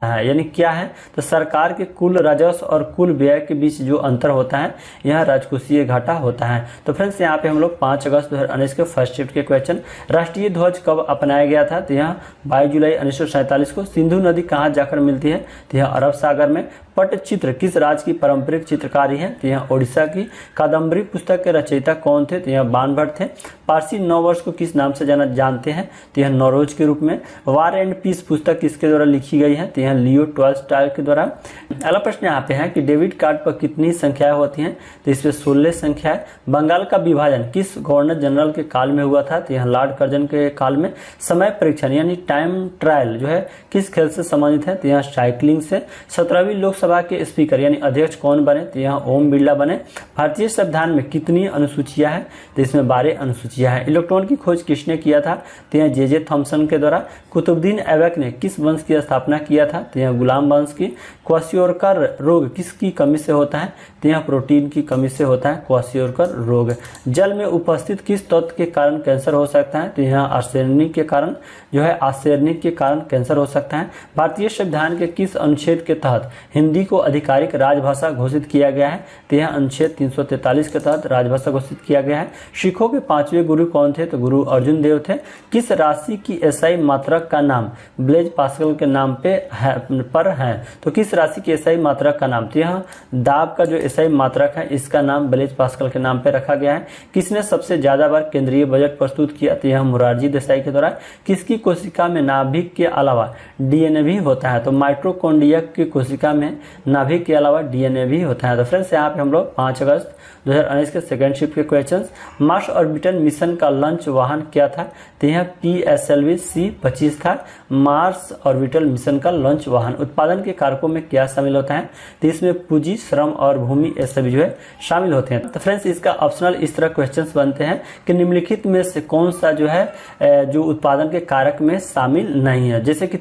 है, यानी क्या है, तो सरकार के कुल राजस्व और कुल व्यय के बीच जो अंतर होता है यह राजकोषीय घाटा होता है। तो फ्रेंड्स यहाँ पे हम लोग 5 अगस्त 2019 के फर्स्ट शिफ्ट के क्वेश्चन, राष्ट्रीय ध्वज कब अपनाया गया था, तो यह 22 जुलाई 1947 को। सिंधु नदी कहाँ जाकर मिलती है, तो यह अरब सागर में। पट्टचित्र किस राज्य की पारंपरिक चित्रकारी है, तो यह ओडिशा की। कादम्बरी पुस्तक के रचयिता कौन थे, तो यह बाणभट्ट थे। पारसी नववर्ष को किस नाम से जानते हैं, तो यह नौरोज के रूप में। वार एंड पीस पुस्तक किसके द्वारा लिखी गई है, तो यह लियो टॉल्स्टॉय के द्वारा। अगला प्रश्न यहाँ पे है कि डेबिट कार्ड पर कितनी संख्याएं होती हैं, तो इसमें 16 संख्याएं। बंगाल का विभाजन किस गवर्नर जनरल के काल में हुआ था, तो यह लॉर्ड कर्जन के काल में। समय परीक्षण यानी टाइम ट्रायल जो है किस खेल से संबंधित है, तो यह साइकिलिंग से। 17वीं लोकसभा के स्पीकर यानी अध्यक्ष कौन बने, तो यह ओम बिरला बने। भारतीय संविधान में कितनी अनुसूचियां हैं, तो इसमें 12 अनुसूचियां हैं। इलेक्ट्रॉन की खोज किसने किया था, तो यह जे थॉमसन के द्वारा। कुतुबुद्दीन ऐबक ने किस वंश की स्थापना किया था, तो यह गुलाम वंश की। क्वाशियोरकर रोग किसकी कमी से होता है, तो यह प्रोटीन की कमी से होता है क्वाशियोरकर रोग। जल में उपस्थित किस तत्व के कारण कैंसर हो सकता है, तो यह आर्सेनिक के कारण जो है आर्सेनिक के कारण कैंसर हो सकता है। भारतीय संविधान के किस अनुच्छेद के तहत हिंदी को आधिकारिक राजभाषा घोषित किया गया है, तो यह अनुच्छेद 343 के तहत राजभाषा घोषित किया गया है। सिखों के 5वें गुरु कौन थे, तो गुरु अर्जुन देव थे। किस राशि की एसआई मात्रक का नाम ब्लेज पास्कल के नाम पर है, तो किस राशि की एसआई मात्रक का नाम, तो यह दाब का जो एसआई मात्रक है इसका नाम ब्लेज पास्कल के नाम पे रखा गया है। किसने सबसे ज्यादा बार केंद्रीय बजट प्रस्तुत किया, तो यह मोरारजी देसाई के द्वारा। किसकी कोशिका में नाभिक के अलावा डीएनए भी होता है, तो माइटोकॉन्ड्रिया की कोशिका में नाभिक के अलावा डीएनए भी होता है। तो फ्रेंड्स यहाँ पे हम लोग 5 अगस्त 2019 के सेकंड शिफ्ट के क्वेश्चंस। मार्स ऑर्बिटर मिशन का लॉन्च वाहन क्या था, तो यह PSLV C-25 था। मार्स ऑर्बिटल मिशन का लॉन्च वाहन। उत्पादन के कारकों में क्या शामिल होता है, तो इसमें पूंजी, श्रम और भूमि ये सभी जो है शामिल होते हैं। तो फ्रेंड्स इसका ऑप्शनल इस तरह क्वेश्चंस बनते हैं कि निम्नलिखित में से कौन सा जो है जो उत्पादन के कारक में शामिल नहीं है। जैसे कि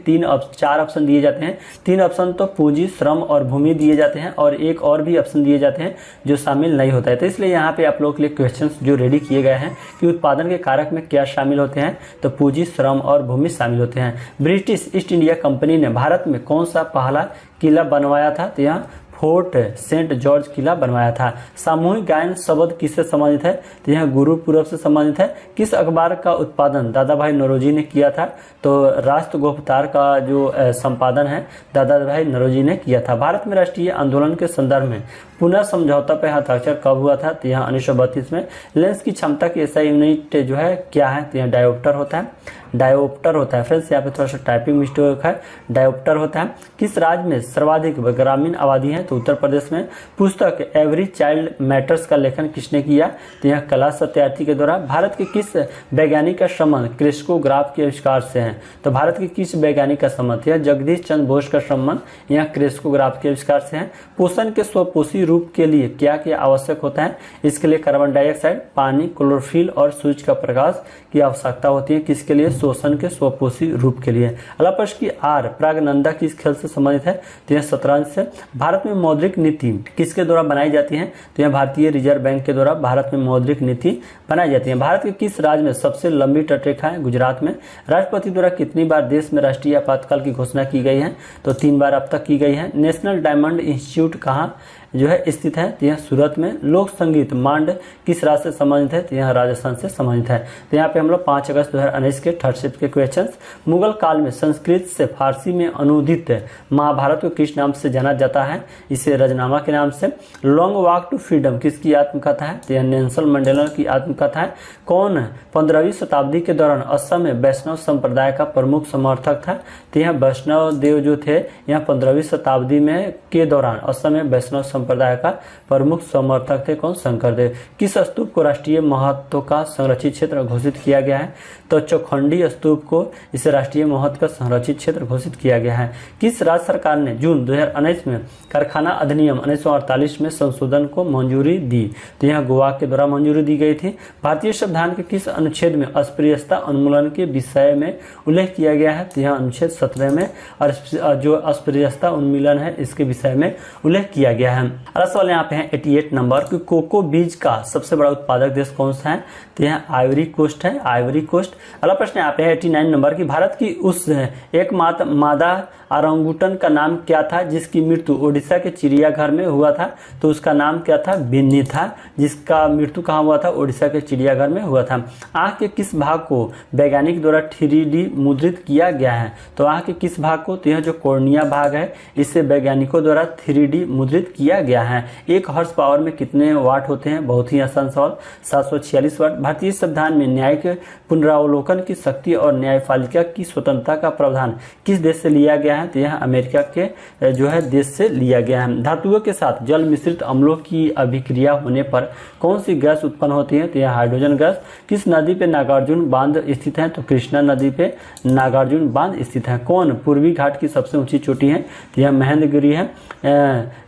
4 ऑप्शन दिए जाते हैं, 3 ऑप्शन तो पूंजी, श्रम और भूमि दिए जाते हैं और एक और भी ऑप्शन दिए जाते हैं जो शामिल नहीं होता है। तो इसलिए यहाँ पे आप लोगों के लिए क्वेश्चंस जो रेडी किए गए हैं कि उत्पादन के कारक में क्या शामिल होते हैं, तो पूंजी, श्रम और भूमि शामिल होते हैं। ब्रिटिश ईस्ट इंडिया कंपनी ने भारत में कौन सा पहला किला बनवाया था, तो यह फोर्ट सेंट जॉर्ज किला बनवाया था। सामूहिक गायन शब्द किससे संबंधित है, तो यह गुरुपूरब से संबंधित है। किस अखबार का उत्पादन दादा भाई नौरोजी ने किया था, तो राष्ट्र गुप्तार का जो संपादन है दादा भाई नौरोजी ने किया था। भारत में राष्ट्रीय आंदोलन के संदर्भ में पुनः समझौता पर हस्ताक्षर कब हुआ था, तो यह 1932 में। लेंस की क्षमता की ऐसा यूनिट जो है क्या है, तो यह डायोप्टर होता है। डायोप्टर होता है। फ्रेंड्स यहाँ पे थोड़ा सा टाइपिंग मिस्टेक है, डायोप्टर होता है। किस राज्य में सर्वाधिक ग्रामीण आबादी है, तो उत्तर प्रदेश में। पुस्तक एवरी चाइल्ड मैटर्स का लेखन किसने किया, तो यह कैलाश सत्यार्थी के द्वारा। भारत के किस वैज्ञानिक का संबंध क्रेस्कोग्राफ के आविष्कार से है, तो भारत के किस वैज्ञानिक का संबंध, यह जगदीश चंद्र बोस का संबंध यह क्रेस्कोग्राफ के आविष्कार से है। पोषण के स्वपोषी रूप के लिए क्या क्या आवश्यक होता है, इसके लिए कार्बन डाइऑक्साइड, पानी, क्लोरोफिल और सूरज का प्रकाश की आवश्यकता होती है। किसके लिए, शोषण के स्वपोषी रूप के लिए। अगला प्रश्न की आर प्रागनंदा किस खेल से संबंधित है, तो यह शतरंज से। भारत में मौद्रिक नीति किसके द्वारा बनाई जाती है, तो यह भारतीय रिजर्व बैंक के द्वारा भारत में मौद्रिक नीति बनाई जाती है। भारत के किस राज्य में सबसे लंबी तटरेखा है, गुजरात में। राष्ट्रपति द्वारा कितनी बार देश में राष्ट्रीय आपातकाल की घोषणा की गई है, तो 3 बार अब तक की गई है। नेशनल डायमंड इंस्टीट्यूट कहाँ जो है स्थित है, तो यह सूरत में। लोक संगीत मांड किस राज्य से संबंधित है, तो यह राजस्थान से संबंधित है। तो यहाँ पे हम लोग 5 अगस्त 2019 के थर्ड शिफ्ट के क्वेश्चंस। मुगल काल में संस्कृत से फारसी में अनुदित महाभारत को किस नाम से जाना जाता है, इसे रजनामा के नाम से। लॉन्ग वॉक टू फ्रीडम किसकी आत्मकथा है, तो यह नेल्सन मंडेला की आत्मकथा है। कौन 15वीं शताब्दी के दौरान असम में वैष्णव संप्रदाय का प्रमुख समर्थक था, तो यह वैष्णव देव जो थे यह 15वीं शताब्दी में के दौरान असम में वैष्णव संप्रदाय का प्रमुख समर्थक थे। कौन, शंकरदेव। किस स्तूप को राष्ट्रीय महत्व का संरक्षित क्षेत्र घोषित किया गया है, तो चौखंडी स्तूप को इसे राष्ट्रीय महत्व का संरक्षित क्षेत्र घोषित किया गया है। किस राज्य सरकार ने जून 2019 में कारखाना अधिनियम 1948 में संशोधन को मंजूरी दी, तो यह गोवा के द्वारा मंजूरी दी गई थी। भारतीय संविधान के किस अनुच्छेद में अस्पृश्यता उन्मूलन के विषय में उल्लेख किया गया है, तो यह अनुच्छेद 17 में और जो अस्पृश्यता उन्मूलन है इसके विषय में उल्लेख किया गया है। अगला सवाल यहाँ पे है 88 नंबर कि कोको बीज का सबसे बड़ा उत्पादक देश कौन सा है, तो यह आइवरी कोस्ट है। Ivory Coast. अगला प्रश्न यहाँ पे 89 नंबर की, भारत की उस एकमात्र मादा ऑरंगुटन का नाम क्या था जिसकी मृत्यु ओडिशा के चिड़ियाघर में हुआ था? तो उसका नाम क्या था? बिन्नी था, जिसका मृत्यु कहाँ हुआ था? ओडिशा के चिड़ियाघर में हुआ था। आंख के किस भाग को वैज्ञानिक द्वारा 3D मुद्रित किया गया है? तो आंख के किस भाग को? तो यह जो कॉर्निया भाग है इसे वैज्ञानिकों द्वारा 3D मुद्रित किया गया है। 1 हॉर्स पावर में कितने वाट होते हैं? बहुत ही आसान सवाल, 746 वाट। भारतीय संविधान में न्यायिक पुनरावलोकन की शक्ति और न्यायपालिका की स्वतंत्रता का प्रावधान किस देश से लिया गया है? तो यह अमेरिका के जो है देश से लिया गया है। धातुओं के साथ जल मिश्रित अम्लों की अभिक्रिया होने पर कौन सी गैस उत्पन्न होती है? तो यह हाइड्रोजन गैस। किस नदी पे नागार्जुन बांध स्थित है? तो कृष्णा नदी पे नागार्जुन बांध स्थित है। कौन पूर्वी घाट की सबसे ऊंची चोटी है? तो यह महेंद्रगिरी है।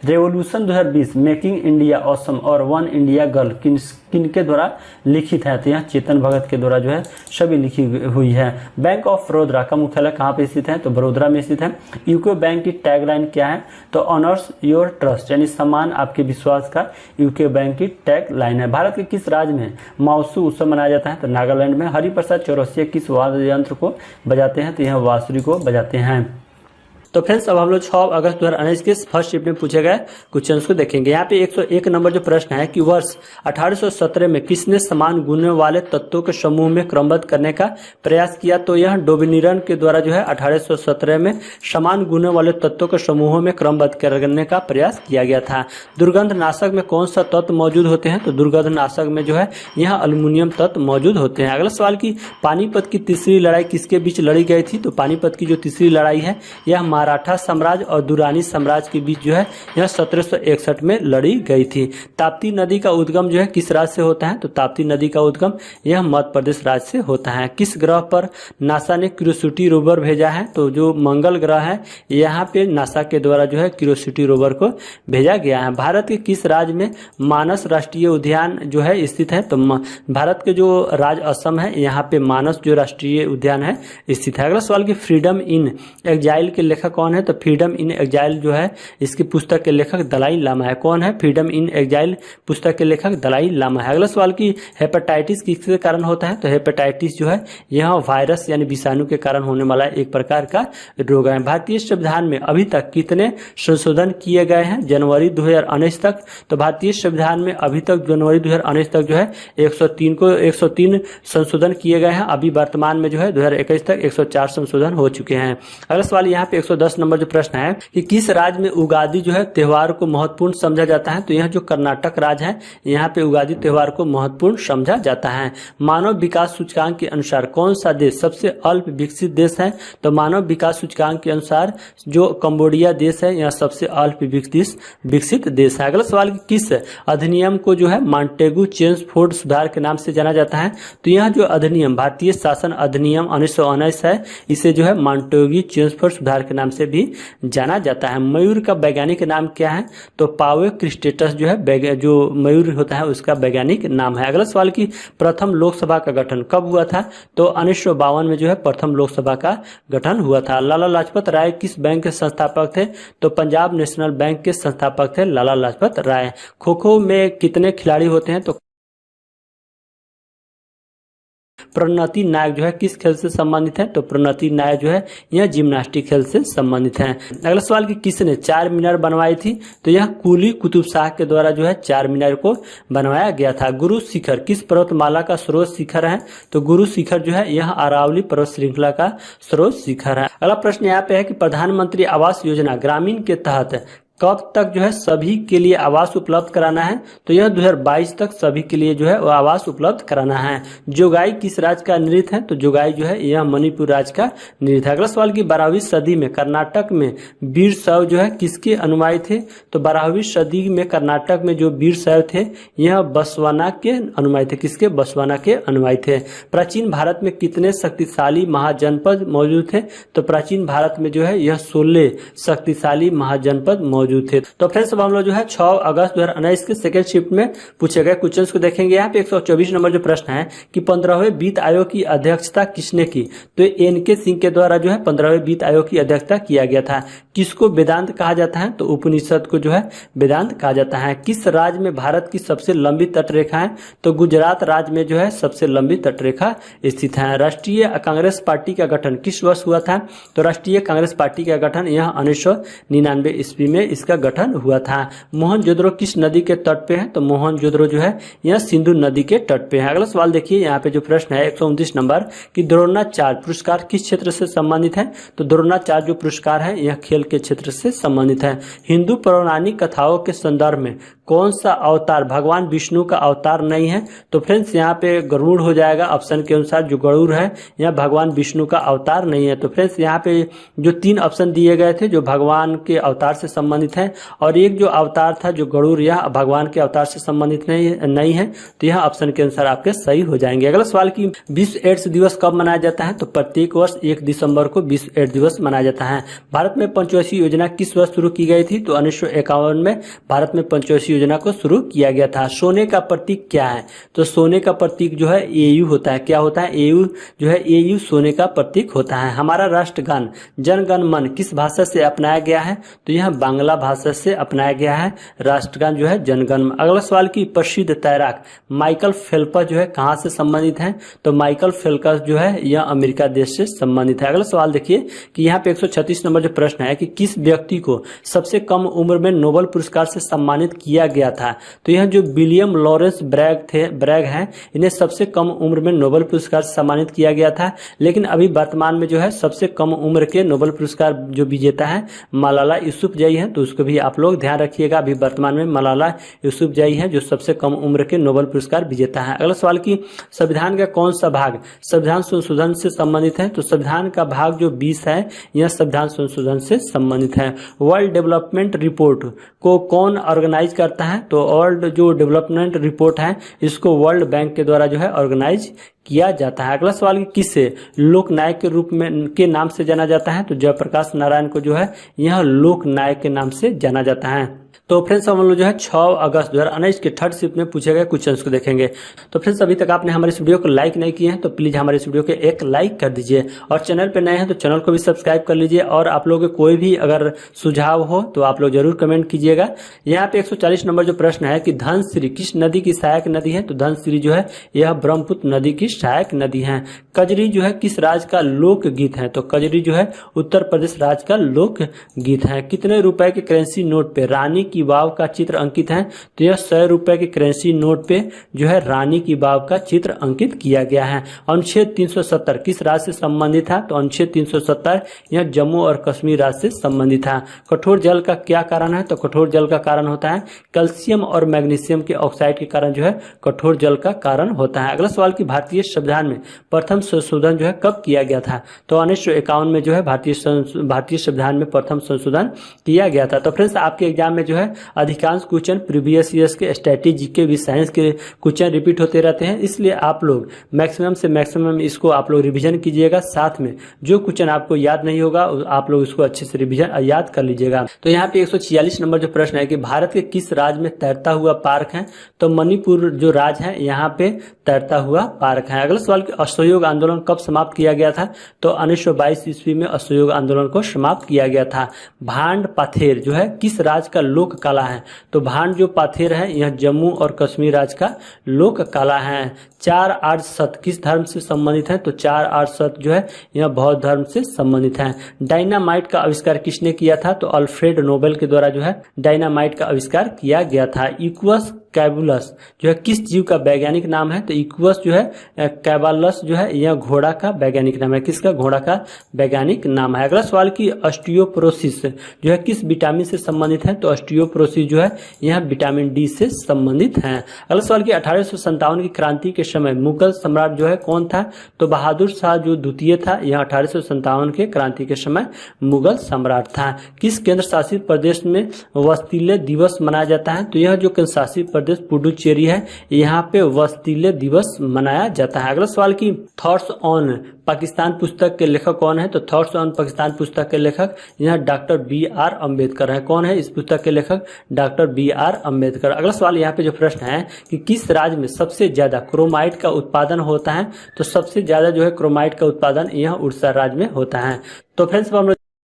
रेवोल्यूशन 2020 मेकिंग इंडिया ऑसम और वन इंडिया गर्ल किनके द्वारा लिखित है? तो यह चेतन भगत के द्वारा जो है सभी लिखी हुई है। बैंक ऑफ बड़ौदा का मुख्यालय कहाँ पे स्थित है? तो बड़ोदरा में स्थित है। यूको बैंक की टैगलाइन क्या है? तो ऑनर्स योर ट्रस्ट, यानी सम्मान आपके विश्वास का यूको बैंक की टैगलाइन है। भारत के किस राज्य में माओसू उत्सव मनाया जाता है? तो नागालैंड में। हरिप्रसाद चौरसिया किस वाद्य यंत्र को बजाते हैं? तो यह बांसुरी को बजाते हैं। तो फ्रेंड्स अब हम लोग 6 अगस्त 2019 के फर्स्ट शिफ्ट में पूछे गए क्वेश्चन को देखेंगे। यहाँ पे 101 नंबर जो प्रश्न है कि वर्ष 1817 में किसने समान गुणों वाले तत्वों के समूह में क्रमबद्ध करने का प्रयास किया? तो यह डोबिनिरन के द्वारा जो है 1817 में समान गुणों वाले तत्वों के समूहों में क्रमबद्ध करने का प्रयास किया गया था। दुर्गंधनाशक में कौन सा तत्व मौजूद होते हैं? तो दुर्गंधनाशक में जो है यहाँ अल्युमिनियम तत्व मौजूद होते हैं। अगला सवाल की पानीपत की तीसरी लड़ाई किसके बीच लड़ी गई थी? तो पानीपत की जो तीसरी लड़ाई है यह मराठा साम्राज्य और दुरानी साम्राज्य के बीच जो है यह 1761 में लड़ी गई थी। ताप्ती नदी का उद्गम जो है किस राज्य से होता है? तो ताप्ती नदी का उद्गम यह मध्य प्रदेश राज्य से होता है। किस ग्रह पर नासा ने क्यूरियोसिटी रोवर भेजा है? तो जो मंगल ग्रह है यहाँ पे नासा के द्वारा जो है क्यूरियोसिटी रोवर को भेजा गया है। भारत के किस राज्य में मानस राष्ट्रीय उद्यान जो है स्थित है? तो भारत के जो राज्य असम है यहाँ पे मानस जो राष्ट्रीय उद्यान है स्थित है। अगला सवाल की फ्रीडम इन एग्जाइल के लेखक कौन है? तो फ्रीडम इन एग्जाइल जो है इसकी पुस्तक के लेखक दलाई लामा है। कौन है? फ्रीडम इन एग्जाइल पुस्तक के लेखक दलाई लामा है। अगला सवाल की हेपेटाइटिस किसके कारण होता है? तो हेपेटाइटिस जो है यह वायरस यानी विषाणु के कारण होने वाला एक प्रकार का रोग है। भारतीय संविधान में अभी तक कितने संशोधन किए गए हैं जनवरी 2019 तक? तो भारतीय संविधान में अभी तक जनवरी 2019 तक जो है 103 संशोधन किए गए हैं। अभी वर्तमान में जो है 2021 तक 104 संशोधन हो चुके हैं। अगला सवाल यहाँ पे 110 नंबर जो प्रश्न है कि किस राज्य में उगादी जो है त्योहार को महत्वपूर्ण समझा जाता है? तो यह जो कर्नाटक राज्य है यहाँ पे उगादी त्योहार को महत्वपूर्ण समझा जाता है। मानव विकास सूचकांक के अनुसार कौन सा देश सबसे अल्प विकसित देश है? तो मानव विकास सूचकांक के अनुसार जो कंबोडिया देश है यह सबसे अल्प विकसित देश है। अगला सवाल किस अधिनियम को जो है मॉन्टेगू चेम्सफोर्ड सुधार के नाम से जाना जाता है? तो यह जो अधिनियम भारतीय शासन अधिनियम 1919 है इसे जो है मॉन्टेगू चेम्सफोर्ड सुधार के नाम से भी जाना जाता है। मयूर का वैज्ञानिक नाम क्या है? तो पावे क्रिस्टेटस जो है जो मयूर होता है उसका वैज्ञानिक नाम है। अगला सवाल की प्रथम लोकसभा का गठन कब हुआ था? तो 1952 में जो है प्रथम लोकसभा का गठन हुआ था। लाला लाजपत राय किस बैंक के संस्थापक थे? तो पंजाब नेशनल बैंक के संस्थापक थे लाला लाजपत राय। खो खो में कितने खिलाड़ी होते हैं? तो प्रणति नायक जो है किस खेल से संबंधित है? तो प्रणति नायक जो है यह जिम्नास्टिक खेल से संबंधित है। अगला सवाल कि किसने 4 मीनार बनवाई थी? तो यह कुली कुतुब शाह के द्वारा जो है 4 मीनार को बनवाया गया था। गुरु शिखर किस पर्वतमाला का स्रोत शिखर है? तो गुरु शिखर जो है यह अरावली पर्वत श्रृंखला का स्रोत शिखर है। अगला प्रश्न यहाँ पे है कि प्रधानमंत्री आवास योजना ग्रामीण के तहत कब तक जो है सभी के लिए आवास उपलब्ध कराना है? तो यह 2022 तक सभी के लिए जो है वो आवास उपलब्ध कराना है। जोगाई किस राज्य का नृत्य है? तो जोगाई जो है यह मणिपुर राज्य का नृत्य है। अगला सवाल की 12वीं सदी में कर्नाटक में वीर शैव जो है किसके अनुयायी थे? तो 12वीं सदी में कर्नाटक में जो वीर शैव थे यह बसवाना के अनुयायी थे। किसके? बसवाना के अनुयायी थे। प्राचीन भारत में कितने शक्तिशाली महाजनपद मौजूद थे? तो प्राचीन भारत में जो है यह 16 शक्तिशाली महाजनपद मौजूद थे। तो फ्रेंड्स अब हम लोग जो है 6 अगस्त 2019 के सेकंड शिफ्ट में पूछे गए क्वेश्चंस को देखेंगे। यहाँ पे 124 नंबर जो प्रश्न है कि 15वें वित्त आयोग की अध्यक्षता किसने की? तो एन.के. सिंह के द्वारा जो है 15वें वित्त आयोग की अध्यक्षता किया गया था। किसको वेदांत कहा जाता है? तो उपनिषद को जो है वेदांत कहा जाता है। किस राज्य में भारत की सबसे लंबी तटरेखा है? तो गुजरात राज्य में जो है सबसे लंबी तटरेखा स्थित है। राष्ट्रीय कांग्रेस पार्टी का गठन किस वर्ष हुआ था? तो राष्ट्रीय कांग्रेस पार्टी का गठन यह 1999 ईस्वी में इसका गठन हुआ था। मोहनजोदड़ो किस नदी के तट पे है? तो मोहनजोदड़ो जो है यह सिंधु नदी के तट पे है। अगला सवाल देखिए, यहाँ पे जो प्रश्न है 129 नंबर कि द्रोणाचार्य पुरस्कार किस क्षेत्र से संबंधित है? तो द्रोणाचार्य जो पुरस्कार है यह खेल के क्षेत्र से संबंधित है। हिंदू पौराणिक कथाओं के संदर्भ में कौन सा अवतार भगवान विष्णु का अवतार नहीं है? तो फ्रेंड्स यहाँ पे गरुड़ हो जाएगा। ऑप्शन के अनुसार जो गरुड़ है यह भगवान विष्णु का अवतार नहीं है। तो फ्रेंड्स यहाँ पे जो 3 ऑप्शन दिए गए थे जो भगवान के अवतार से संबंधित है और एक जो अवतार था जो गरुड़ यह भगवान के अवतार से संबंधित नहीं है। तो यह ऑप्शन के अनुसार आपके सही हो जाएंगे। अगला सवाल की विश्व एड्स दिवस कब मनाया जाता है? तो प्रत्येक वर्ष 1 दिसंबर को विश्व एड्स दिवस मनाया जाता है। भारत में पंचवटी योजना किस वर्ष शुरू की गई थी? तो 1951 में भारत में पंचवटी योजना को शुरू किया गया था। सोने का प्रतीक क्या है? तो सोने का प्रतीक जो है एयू होता है। क्या होता है? एयू जो है एयू सोने का प्रतीक होता है। हमारा राष्ट्रगान जन गण मन किस भाषा से अपनाया गया है? तो यह बांग्ला भाषा से अपनाया गया है राष्ट्रगान जो है जन गण मन। अगला सवाल की प्रसिद्ध तैराक माइकल फेल्प्स जो है कहां से संबंधित है? तो माइकल फेल्प्स जो है यह अमेरिका देश से संबंधित है। अगला सवाल देखिए कि यहाँ पे 136 नंबर जो प्रश्न है कि किस व्यक्ति को सबसे कम उम्र में नोबेल पुरस्कार से सम्मानित किया गया था? तो यह जो विलियम लॉरेंस ब्रैग हैं इन्हें सबसे कम उम्र में नोबेल पुरस्कार से सम्मानित किया गया था। लेकिन अभी वर्तमान में जो है सबसे कम उम्र के नोबेल पुरस्कार जो विजेता है मलाला यूसुफजई है। तो उसको भी आप लोग ध्यान रखिएगा। अभी वर्तमान में मलाला यूसुफजई है जो सबसे कम उम्र के नोबेल पुरस्कार विजेता है। अगला सवाल की संविधान का कौन सा भाग संविधान संशोधन से संबंधित है? तो संविधान का भाग जो 20 है यह संविधान संशोधन से संबंधित है। वर्ल्ड डेवलपमेंट रिपोर्ट को कौन ऑर्गेनाइज करता है? तो वर्ल्ड जो डेवलपमेंट रिपोर्ट है इसको वर्ल्ड बैंक के द्वारा जो है ऑर्गेनाइज किया जाता है। अगला सवाल किसे लोक नायक के रूप में के नाम से जाना जाता है? तो जयप्रकाश नारायण को जो है यह लोक नायक के नाम से जाना जाता है। तो फ्रेंड्स हम लोग जो है 6 अगस्त 2019 के थर्ड शिफ्ट में पूछे गए क्वेश्चंस को देखेंगे। तो फ्रेंड्स अभी तक आपने हमारे इस वीडियो को लाइक नहीं किए हैं तो प्लीज हमारे इस वीडियो को एक लाइक कर दीजिए और चैनल पे नए हैं तो चैनल को भी सब्सक्राइब कर लीजिए। और आप लोगों के कोई भी अगर सुझाव हो तो आप लोग जरूर कमेंट कीजिएगा। यहाँ पे 140 नंबर जो प्रश्न है कि धनसिरी किस नदी की सहायक नदी है? तो धनसिरी जो है यह ब्रह्मपुत्र नदी की सहायक नदी है। कजरी जो है किस राज्य का लोक गीत है? तो कजरी जो है उत्तर प्रदेश राज्य का लोक गीत है। कितने रुपए के करेंसी नोट पे रानी की वाव का चित्र अंकित है? तो यह 100 रुपए के करेंसी नोट पे जो है रानी की वाव का चित्र अंकित किया गया है। अनुच्छेद 370 किस राज्य से संबंधित था? तो अनुच्छेद 370 यह जम्मू और कश्मीर राज्य से संबंधित था। कठोर जल का क्या कारण है? तो कठोर जल का कारण होता है कैल्शियम और मैग्नीशियम के ऑक्साइड के कारण जो है कठोर जल का कारण होता है। अगला सवाल की भारतीय संविधान में प्रथम संशोधन जो है कब किया गया था? तो 1951 में जो है भारतीय संविधान में प्रथम संशोधन किया गया था। तो फ्रेंड्स आपके एग्जाम में जो है अधिकांश क्वेश्चन प्रीवियस ईयर्स के स्ट्रेटेजी के भी साइंस के क्वेश्चन रिपीट होते रहते हैं, इसलिए आप लोग मैक्सिमम से मैक्सिमम इसको आप लोग रिवीजन कीजिएगा। साथ में जो क्वेश्चन आपको याद नहीं होगा आप लोग इसको अच्छे से रिवीजन याद कर लीजिएगा। तो यहाँ पे 146 नंबर जो प्रश्न है कि भारत के किस राज्य में तैरता हुआ पार्क है? तो मणिपुर जो राज्य है यहाँ पे तैरता हुआ पार्क है। अगला सवाल असहयोग आंदोलन कब समाप्त किया गया था? तो 1922 ईस्वी में असहयोग आंदोलन को समाप्त किया गया था। भांड पाथेर जो है किस राज्य का लोक कला है? तो भांड जो पाथेर है यह जम्मू और कश्मीर राज्य का लोक कला है। 4 आर्य सत्य किस धर्म से संबंधित है? तो 4 आर्य सत्य जो है यह बौद्ध धर्म से संबंधित है। डायनामाइट का आविष्कार किसने किया था? तो अल्फ्रेड नोबेल के द्वारा जो है डायनामाइट का आविष्कार किया गया था। इक्वस कैबुलस जो है किस जीव का वैज्ञानिक नाम है? तो इक्वस जो है कैबालस जो है यह घोड़ा का वैज्ञानिक नाम है। किसका? घोड़ा का वैज्ञानिक नाम है। अगला सवाल की ऑस्टियोपोरोसिस जो है किस विटामिन से संबंधित है? तो ऑस्टियोपोरोसिस जो है यह विटामिन डी से संबंधित है। अगला सवाल कि 1857 की क्रांति के समय मुगल सम्राट जो है कौन था? तो बहादुर शाह जो द्वितीय था, यह 1857 के क्रांति के समय मुगल सम्राट था। किस केंद्र शासित प्रदेश में वस्तीले दिवस मनाया जाता है? तो यह जो केंद्र शासित प्रदेश पुडुचेरी है, यहाँ पे वस्तीले दिवस मनाया जाता है। अगला सवाल की थॉट्स ऑन पाकिस्तान पुस्तक के लेखक कौन है? तो थॉट्स ऑन पाकिस्तान पुस्तक के लेखक यहाँ डॉक्टर बी.आर. अम्बेडकर है। कौन है इस पुस्तक के लेखक? Doctor BR. अम्बेडकर। अगला सवाल यहाँ पे जो प्रश्न है कि किस राज्य में सबसे ज्यादा क्रोमाइट का उत्पादन होता है? तो सबसे ज्यादा जो है क्रोमाइट का उत्पादन यह उड़ीसा राज्य में होता है। तो फ्रेंड्स हम